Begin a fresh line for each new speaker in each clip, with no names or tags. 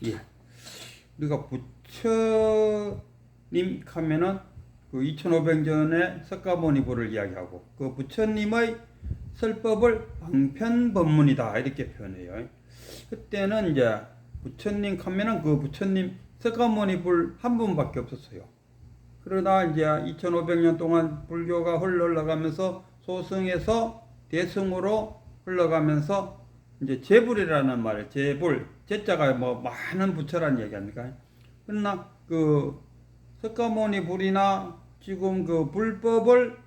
예. 우리가 부처님 하면은 그 2500년의 석가모니부를 이야기하고 그 부처님의 설법을 방편법문이다 이렇게 표현해요. 그때는 이제 부처님 하면은 그 부처님 석가모니불 한 분밖에 없었어요. 그러나 이제 2500년 동안 불교가 흘러가면서 소승에서 대승으로 흘러가면서 이제 제불이라는 말, 제불, 제자가 뭐 많은 부처란 얘기 아닙니까? 그러나 그 석가모니 불이나 지금 그 불법을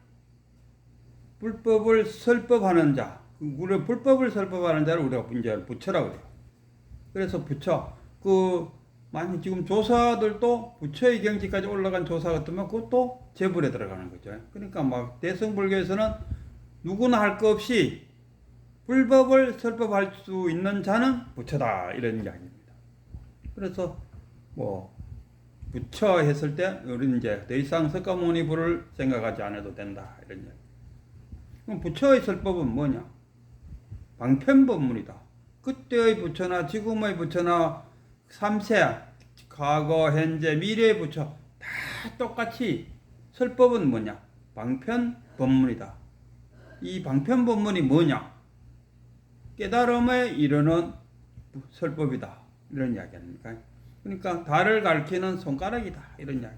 설법하는 자, 우리 불법을 설법하는 자를 우리가 이제 부처라고 그래요. 그래서 부처, 만약 지금 조사들도 부처의 경지까지 올라간 조사 같으면 그것도 제불에 들어가는 거죠. 그러니까 막 대승불교에서는 누구나 할 거 없이 불법을 설법할 수 있는 자는 부처다 이런 이야기입니다. 그래서 뭐 부처 했을 때 우리는 이제 더 이상 석가모니 불을 생각하지 않아도 된다 이런 이야기. 그럼 부처의 설법은 뭐냐? 방편법문이다. 그때의 부처나 지금의 부처나 3세, 과거, 현재, 미래의 부처 다 똑같이 설법은 뭐냐? 방편법문이다. 이 방편법문이 뭐냐? 깨달음에 이르는 설법이다. 이런 이야기 아닙니까? 그러니까 달을 가리키는 손가락이다. 이런 이야기.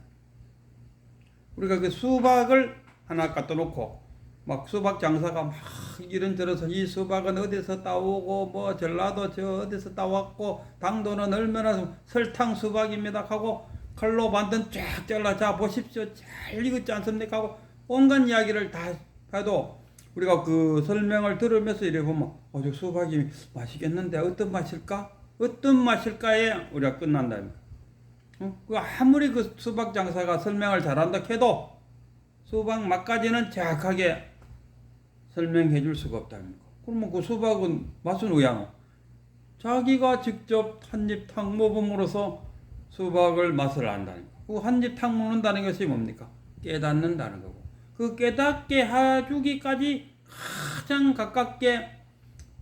우리가 그 수박을 하나 갖다 놓고 막 수박 장사가 막 이런저런서 이 수박은 어디서 따오고 뭐 전라도 저 어디서 따왔고 당도는 얼마나 설탕 수박입니다 하고 칼로 만든 쫙 잘라 자 보십시오 잘 익었지 않습니까 하고 온갖 이야기를 다 해도 우리가 그 설명을 들으면서 이래 보면 저 수박이 맛있겠는데 어떤 맛일까? 어떤 맛일까에 우리가 끝난다. 그 아무리 그 수박 장사가 설명을 잘한다 해도 수박 맛까지는 정확하게 설명해 줄 수가 없다. 그러면 그 수박은 맛은 왜안 자기가 직접 한 입 탁 먹음으로써 수박을 맛을 안다는 거. 그 한 입 탁 먹는다는 것이 뭡니까? 깨닫는다는 거고. 그 깨닫게 해주기까지 가장 가깝게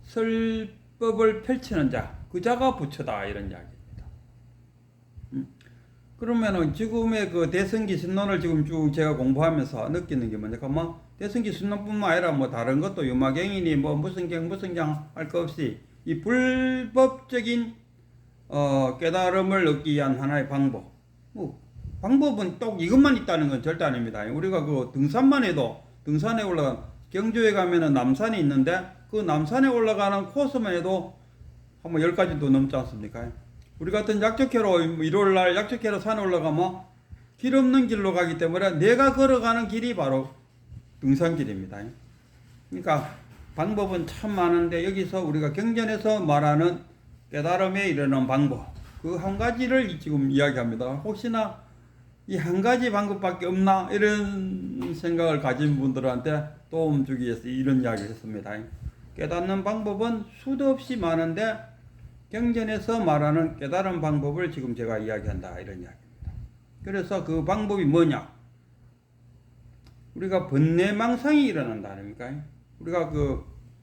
설법을 펼치는 자, 그 자가 부처다 이런 이야기입니다. 그러면은 지금의 그 대승기 신론을 지금 쭉 제가 공부하면서 느끼는 게 뭐냐? 뭐 대승기 신론뿐만 아니라 뭐 다른 것도 유마경이니 뭐 무슨 경 할 것 없이 이 불법적인 깨달음을 얻기 위한 하나의 방법. 방법은 또 이것만 있다는 건 절대 아닙니다. 우리가 그 등산만 해도 등산에 올라간 경주에 가면은 남산이 있는데 그 남산에 올라가는 코스만 해도 한번 10가지도 넘지 않습니까? 우리 같은 약적회로 일요일날 약적회로 산에 올라가면 길 없는 길로 가기 때문에 내가 걸어가는 길이 바로 등산길입니다. 그러니까 방법은 참 많은데 여기서 우리가 경전에서 말하는 깨달음에 이르는 방법 그 한 가지를 지금 이야기합니다. 혹시나 이 한 가지 방법밖에 없나 이런 생각을 가진 분들한테 도움 주기 위해서 이런 이야기를 했습니다. 깨닫는 방법은 수도 없이 많은데 경전에서 말하는 깨달은 방법을 지금 제가 이야기한다 이런 이야기입니다. 그래서 그 방법이 뭐냐? 우리가 번뇌망상이 일어난다 아닙니까? 우리가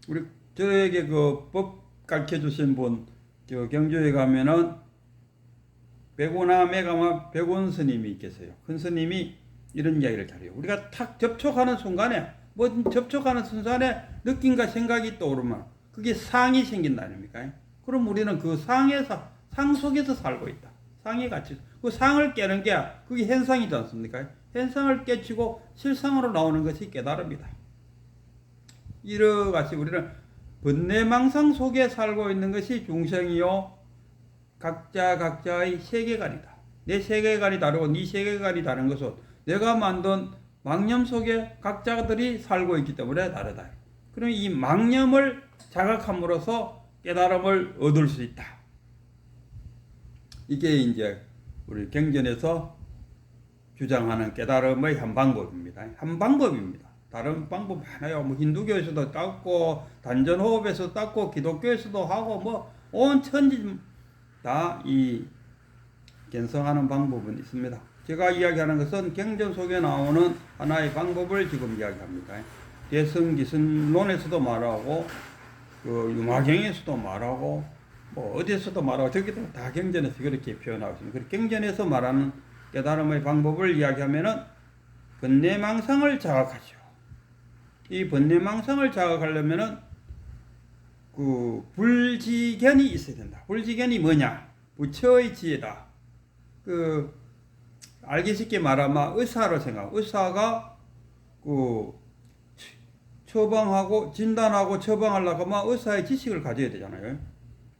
우리 저에게 그 법 가르쳐 주신 분 저 경주에 가면은 백오나 메가마 백원 스님이 계세요. 큰 스님이 이런 이야기를 잘해요. 우리가 탁 접촉하는 순간에 접촉하는 순간에 느낌과 생각이 떠오르면 그게 상이 생긴다 아닙니까? 그럼 우리는 그 상 속에서 살고 있다. 상의 가치. 그 상을 깨는 게 그게 현상이지 않습니까? 현상을 깨치고 실상으로 나오는 것이 깨달음이다. 이러같이 우리는 번뇌망상 속에 살고 있는 것이 중생이요. 각자의 세계관이다. 내 세계관이 다르고 네 세계관이 다른 것은 내가 만든 망념 속에 각자들이 살고 있기 때문에 다르다. 그럼 이 망념을 자각함으로써 깨달음을 얻을 수 있다. 이게 이제 우리 경전에서 주장하는 깨달음의 한 방법입니다. 한 방법입니다. 다른 방법 많아요. 뭐 힌두교에서도 닦고 단전호흡에서 닦고 기독교에서도 하고 뭐 온 천지 다 이 견성하는 방법은 있습니다. 제가 이야기하는 것은 경전 속에 나오는 하나의 방법을 지금 이야기합니다. 대승기승론에서도 말하고 그 유마경에서도 말하고 뭐 어디서도 말하고 저기도 다 경전에서 그렇게 표현하고 있습니다. 그리고 경전에서 말하는 깨달음의 방법을 이야기하면은 번뇌망상을 자각하죠. 이 번뇌망상을 자각하려면은 그 불지견이 있어야 된다. 불지견이 뭐냐? 부처의 지혜다. 그 알기 쉽게 말하면 의사로 생각. 의사가 그 처방하고 진단하고 처방하려고 하면 의사의 지식을 가져야 되잖아요.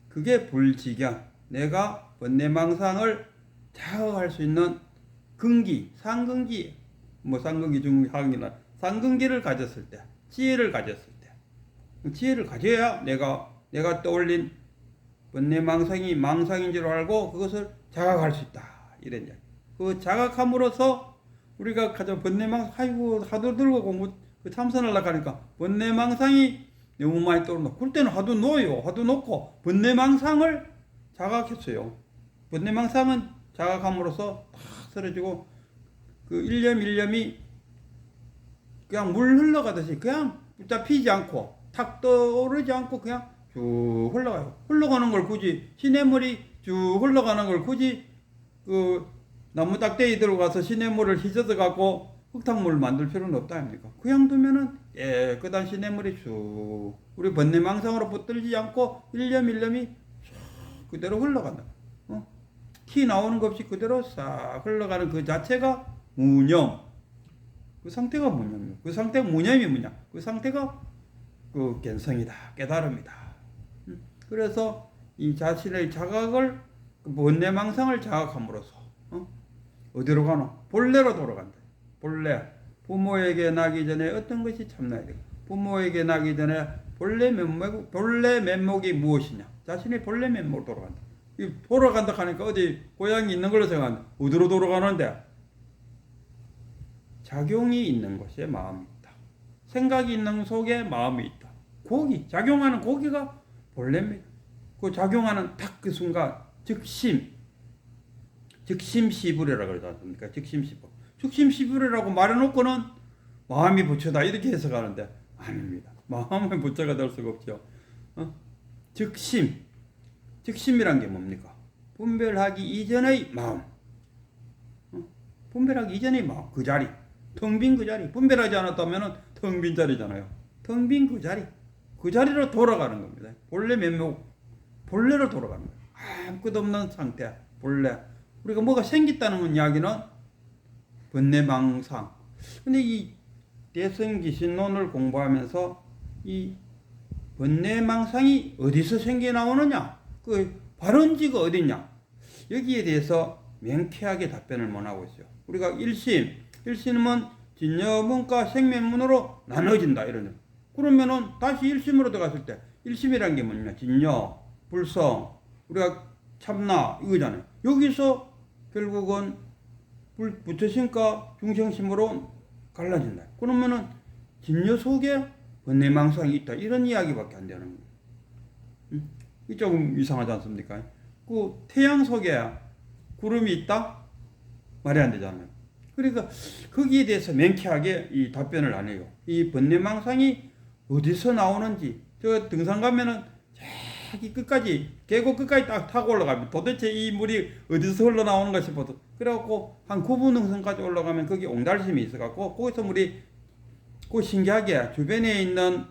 그게 불지견. 내가 번뇌망상을 자각할 수 있는 근기, 상근기, 뭐 상근기, 중근기, 하근기나 상근기를 가졌을 때, 지혜를 가졌을 때, 지혜를 가져야 내가 떠올린 번뇌망상이 망상인 줄 알고 그것을 자각할 수 있다. 이런 이야기. 그 자각함으로써 우리가 가져 번뇌망상, 아이고 하도 들고 공부 참선하려고 하니까 번뇌망상이 너무 많이 떠오른다. 그럴 때는 하도 놓아요. 하도 놓고 번뇌망상을 자각했어요. 번뇌망상은 자각함으로써 탁 쓰러지고 그 일념이 그냥 물 흘러가듯이 그냥 붙잡히지 않고 탁 떠오르지 않고 그냥 쭉 흘러가요. 흘러가는 걸 굳이 시냇물이 쭉 흘러가는 걸 굳이 그 나무 딱대기 들어가서 시냇물을 휘저어 갖고 흙탕물을 만들 필요는 없다 아닙니까? 그냥 두면은 깨끗한 시냇물이 쭉 우리 번뇌망상으로 붙들지 않고 일념이 그대로 흘러간다. 티 나오는 것 없이 그대로 싹 흘러가는 그 자체가 무념. 그 상태가 무념이에요. 그 상태가 무념이 뭐냐? 그 상태가 그 견성이다, 깨달음이다. 그래서 이 자신의 자각을 번뇌망상을 자각함으로써 어디로 가노? 본래로 돌아간다. 본래. 부모에게 나기 전에 어떤 것이 참나야 되고 부모에게 나기 전에 본래 면목이 무엇이냐? 자신의 본래 면목으로 돌아간다. 이 돌아간다 하니까 어디 고향이 있는 걸로 생각한다. 어디로 돌아가는데? 작용이 있는 곳에 마음이 있다. 생각이 있는 속에 마음이 있다. 작용하는 고기가 본래입니다. 그 작용하는 딱 그 순간 즉심시불이라고 그러지 않습니까? 즉심시불이라고 말해놓고는 마음이 부처다 이렇게 해석하는데 아닙니다. 마음은 부처가 될 수가 없죠. 즉심이란 게 뭡니까? 분별하기 이전의 마음. 분별하기 이전의 마음. 그 자리. 텅 빈 그 자리. 분별하지 않았다면 텅 빈 자리잖아요. 텅 빈 그 자리. 그 자리로 돌아가는 겁니다. 본래 면목. 본래로 돌아가는 거예요. 아무것도 없는 상태. 본래. 우리가 뭐가 생겼다는 이야기는 번뇌망상. 근데 이 대성기신론을 공부하면서 이 번뇌망상이 어디서 생겨 나오느냐? 그 발원지가 어디냐? 여기에 대해서 명쾌하게 답변을 못 하고 있어요. 우리가 일심은 진여문과 생면문으로 나눠진다 이러죠. 그러면은 다시 일심으로 들어갔을 때 일심이란 게 뭐냐? 진여, 불성, 우리가 참나 이거잖아요. 여기서 결국은 부처심과 중생심으로 갈라진다. 그러면은 진여 속에 번뇌망상이 있다. 이런 이야기밖에 안 되는 거예요. 이 조금 이상하지 않습니까? 그 태양 속에 구름이 있다? 말이 안 되잖아요. 그러니까 거기에 대해서 명쾌하게 이 답변을 안 해요. 이 번뇌망상이 어디서 나오는지 저 등산 가면은 저기 끝까지 계곡 끝까지 딱 타고 올라가면 도대체 이 물이 어디서 흘러나오는가 싶어서 그래갖고 한 9분 등산까지 올라가면 거기 옹달심이 있어갖고 거기서 물이 그 신기하게 주변에 있는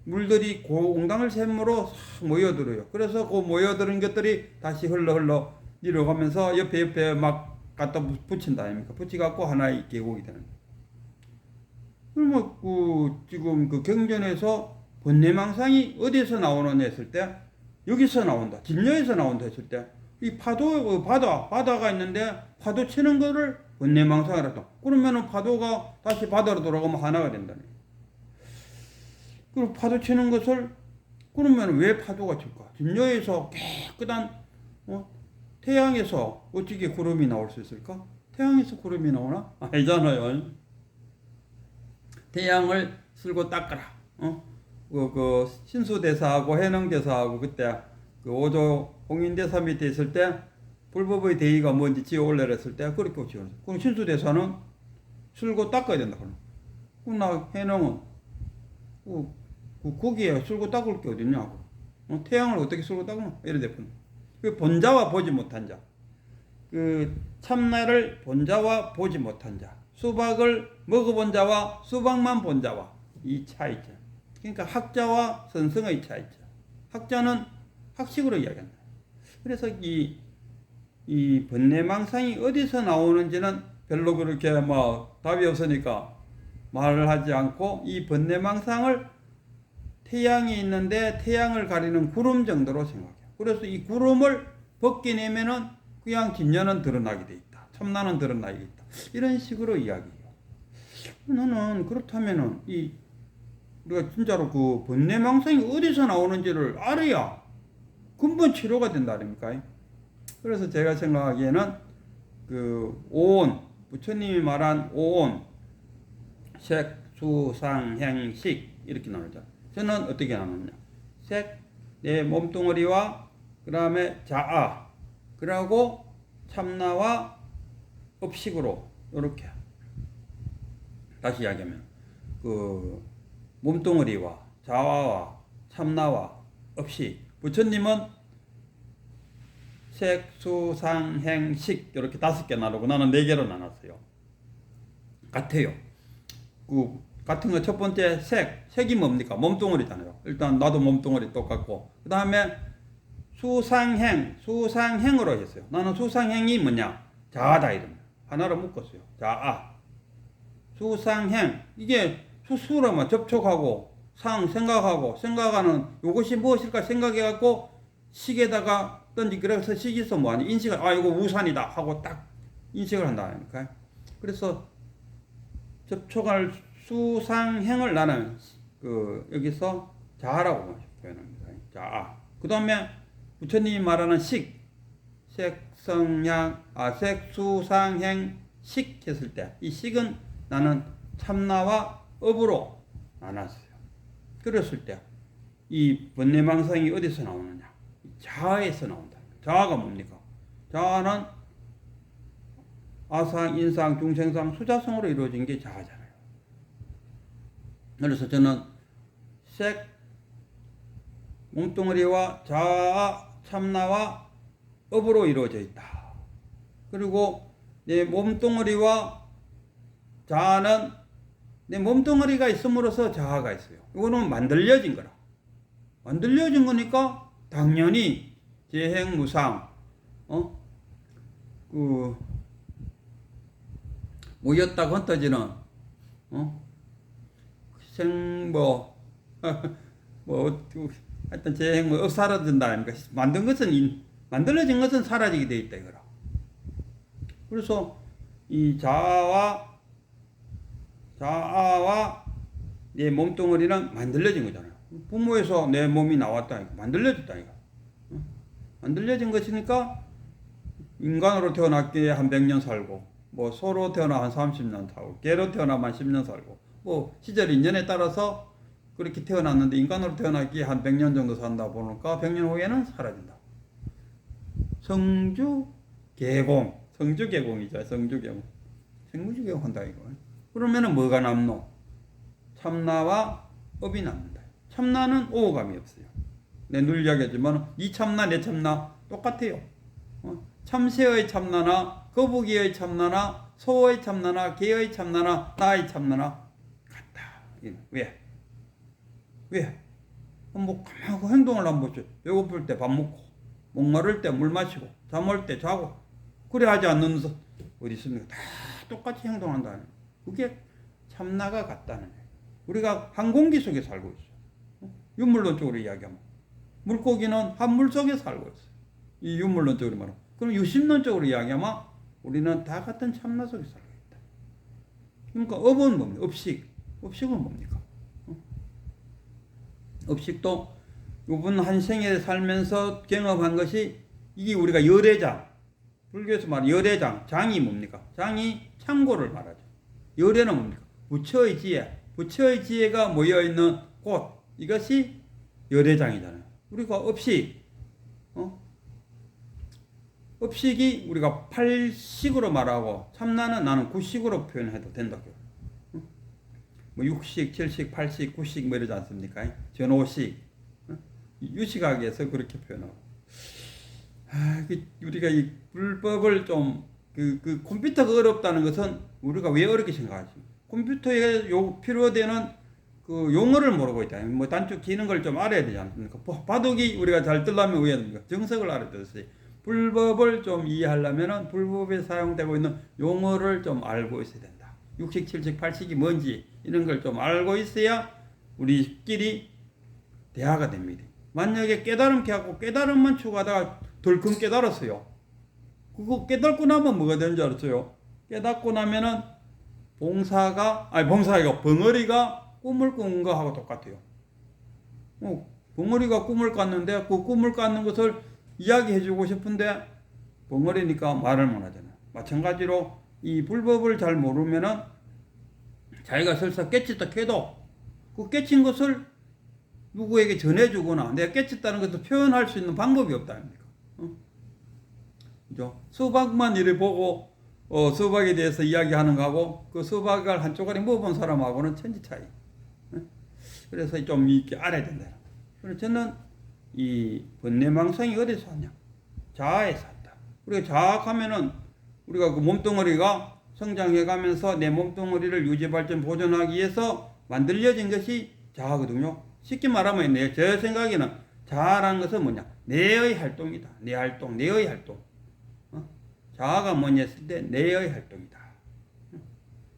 물들이 그 옹당을 샘으로 싹 모여들어요. 그래서 그 모여드는 것들이 다시 흘러 내려가면서 옆에 막 갖다 붙인다 아닙니까? 붙여갖고 하나의 계곡이 되는 거예요. 그러면 지금 그 경전에서 번뇌망상이 어디서 나오느냐 했을 때 여기서 나온다. 진여에서 나온다 했을 때 이 바다가 있는데 파도 치는 거를 번뇌망상이라 또 그러면은 파도가 다시 바다로 돌아가면 하나가 된다네. 그리고 파도 치는 것을 그러면 왜 파도가 칠까? 진여에서 깨끗한 태양에서 어떻게 구름이 나올 수 있을까? 태양에서 구름이 나오나? 아니잖아요. 태양을 쓸고 닦아라. 그 신수대사하고 해능대사하고 그때 그 5조 홍인대사 밑에 있을 때 불법의 대의가 뭔지 지어 올려라 했을 때 그렇게 지어놨어. 그럼 신수대사는 쓸고 닦아야 된다. 그럼 나 해능은 거기에 쓸고 닦을 게 어딨냐고. 태양을 어떻게 쏠고 닦으면 이래 돼버려. 그 본자와 보지 못한 자, 그 참나를 본자와 보지 못한 자, 수박을 먹어본 자와 수박만 본 자와 이 차이죠. 그러니까 학자와 선성의 차이죠. 학자는 학식으로 이야기한다. 그래서 이 번뇌망상이 어디서 나오는지는 별로 그렇게 뭐 답이 없으니까 말을 하지 않고, 이 번뇌망상을 태양이 있는데 태양을 가리는 구름 정도로 생각해요. 그래서 이 구름을 벗겨내면은 그냥 진년은 드러나게 돼 있다. 참나는 드러나게 있다. 이런 식으로 이야기해요. 나는 그렇다면은 우리가 진짜로 그 번뇌망상이 어디서 나오는지를 알아야 근본 치료가 된다 아닙니까? 그래서 제가 생각하기에는 그 오온, 부처님이 말한 오온, 색, 수, 상, 행, 식 이렇게 나누죠. 저는 어떻게 나누냐? 색, 내 몸뚱어리와 그 다음에 자아, 그리고 참나와 업식으로 이렇게 다시 이야기하면 그 몸뚱어리와 자아와 참나와 업식, 부처님은 색, 수, 상, 행, 식 이렇게 5개 나누고 나는 4개로 나눴어요. 같아요. 그 같은 거 첫 번째 색이 뭡니까? 몸뚱어리잖아요. 일단 나도 몸뚱어리 똑같고, 그 다음에 수상행으로 했어요. 나는 수상행이 뭐냐? 자아다 이름 하나로 묶었어요. 자아, 수상행, 이게 수로만 접촉하고 생각하는 이것이 무엇일까 생각해갖고 식에다가 던지, 그래서 식이 있어 뭐하니 인식을, 이거 우산이다 하고 딱 인식을 한다니까. 그래서 접촉할 수상행을 나는 여기서 자아라고 표현합니다. 자아. 그 다음에 부처님이 말하는 식, 색, 수, 상, 행, 식 했을 때 이 식은 나는 참나와 업으로 나눴어요. 그랬을 때 이 번뇌망상이 어디서 나오느냐? 자아에서 나온다. 자아가 뭡니까? 자아는 아상, 인상, 중생상, 수자성으로 이루어진 게 자아잖아요. 그래서 저는 색, 몸뚱어리와 자아, 참나와 업으로 이루어져 있다. 그리고 내 몸뚱어리와 자아는 내 몸뚱어리가 있음으로써 자아가 있어요. 이거는 만들려진 거라. 만들려진 거니까 당연히 재행무상, 모였다 흩어지는, 하여튼 재행 사라진다 아닙니까? 만들어진 것은 사라지게 돼 있다 이거라. 그래서 이 자아와 내 몸뚱어리는 만들어진 거잖아요. 부모에서 내 몸이 나왔다니까, 만들어졌다니까. 만들어진 것이니까 인간으로 태어났기에 한 100년 살고, 뭐 소로 태어나 한 30년 살고, 개로 태어나면 10년 살고, 뭐 시절 인연에 따라서 그렇게 태어났는데 인간으로 태어났기에 한 100년 정도 산다 보니까 100년 후에는 사라진다. 성주개공이죠. 성주개공 한다 이거. 그러면은 뭐가 남노? 참나와 업이 남는다. 참나는 오감이 없어요. 내 눌려겠지만 이 참나 내 참나 똑같아요. 참새의 참나나 거북이의 참나나 소의 참나나 개의 참나나 나의 참나나 같다. 왜? 뭐 가만히 행동을 한번 보죠. 배고플 때 밥 먹고, 목마를 때 물 마시고, 잠올 때 자고, 그래 하지 않는 어디 있습니까? 다 똑같이 행동한다는. 그게 참나가 같다는 거예요. 우리가 항공기 속에 살고 있어요. 유물론적으로 이야기하면 물고기는 한물 속에 살고 있어요. 이 유물론적으로 말하면. 그럼 유심론적으로 이야기하면 우리는 다 같은 참나 속에 살고 있다. 그러니까 업은 뭡니까? 업식은 뭡니까? 업식도 이번 한 생에 살면서 경험한 것이, 이게 우리가 열애장, 불교에서 말하는 열애장, 장이 뭡니까? 장이 창고를 말하죠. 열애는 뭡니까? 부처의 지혜가 모여있는 곳, 이것이 열애장이잖아요. 우리가 업식이 우리가 8식으로 말하고, 참나는 나는 9식으로 표현해도 된다고요. 뭐 6식, 7식, 8식, 9식 뭐 이러지 않습니까? 전오식. 유식학에서 그렇게 표현하고. 우리가 이 불법을 좀, 그 컴퓨터가 어렵다는 것은 우리가 왜 어렵게 생각하지? 컴퓨터에 필요되는 그 용어를 모르고 있다. 뭐 단축 기능을 좀 알아야 되지 않습니까? 바둑이 우리가 잘 뜨려면 왜 합니까? 정석을 알아야 되지. 불법을 좀 이해하려면 불법에 사용되고 있는 용어를 좀 알고 있어야 된다. 60, 70, 80이 뭔지 이런 걸 좀 알고 있어야 우리끼리 대화가 됩니다. 만약에 깨달음 해갖고 깨달음만 추구하다가 덜큰 깨달았어요. 그거 깨닫고 나면 뭐가 되는 줄 알았어요? 깨닫고 나면은 봉사가 벙어리가 꿈을 꾼 거하고 똑같아요. 벙어리가 꿈을 꿨는데 그 꿈을 꿨는 것을 이야기해주고 싶은데 벙어리니까 말을 못하잖아요. 마찬가지로 이 불법을 잘 모르면은 자기가 설사 깨쳤다 해도 그 깨친 것을 누구에게 전해주거나 내가 깨쳤다는 것을 표현할 수 있는 방법이 없다 아닙니까? 그죠? 수박만 이래 보고 수박에 대해서 이야기하는 거하고 그 수박을 한 쪼가리 먹어본 사람하고는 천지 차이. 그래서 좀 이렇게 알아야 된다. 그래서 저는 이 번뇌망상이 어디서 왔냐? 자아에서 왔다. 우리가 자학하면은 우리가 그 몸뚱어리가 성장해 가면서 내 몸뚱어리를 유지 발전 보존하기 위해서 만들어진 것이 자아거든요. 쉽게 말하면 제 생각에는 자아라는 것은 뭐냐? 내의 활동이다. 내 활동, 내의 활동. 자아가 뭐냐 했을 때 내의 활동이다.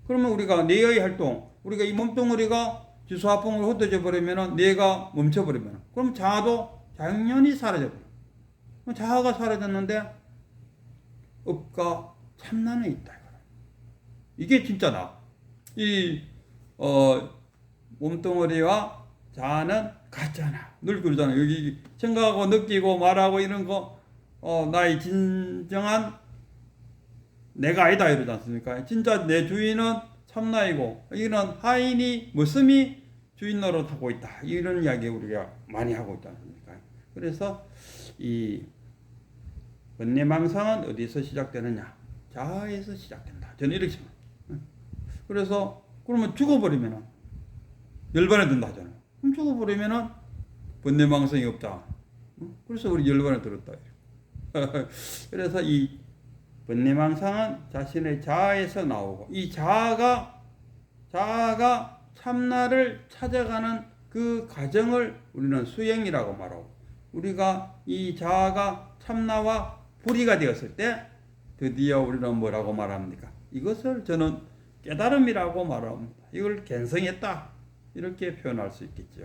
그러면 우리가 내의 활동, 우리가 이 몸뚱어리가 주사풍을 흩어져 버리면 내가 멈춰버리면 그럼 자아도 당연히 사라져버려. 자아가 사라졌는데 업과 참나는 있다. 이게 진짜다. 이 몸뚱어리와 자아는 같잖아. 늘 그러잖아. 여기 생각하고 느끼고 말하고 이런 거 나의 진정한 내가 아니다 이러지 않습니까? 진짜 내 주인은 참나이고 이런 하인이 머슴이 주인 노릇하고 있다. 이런 이야기 우리가 많이 하고 있지 않습니까? 그래서 이 번뇌망상은 어디서 시작되느냐? 자아에서 시작된다. 저는 이렇게 생각합니다. 그래서 그러면 죽어버리면 열반에 든다 하잖아요. 그럼 죽어버리면 번뇌망상이 없다. 그래서 우리 열반에 들었다. 그래서 이 번뇌망상은 자신의 자아에서 나오고 이 자아가 참나를 찾아가는 그 과정을 우리는 수행이라고 말하고 우리가 이 자아가 참나와 불이가 되었을 때 드디어 우리는 뭐라고 말합니까? 이것을 저는 깨달음이라고 말합니다. 이걸 견성했다. 이렇게 표현할 수 있겠죠.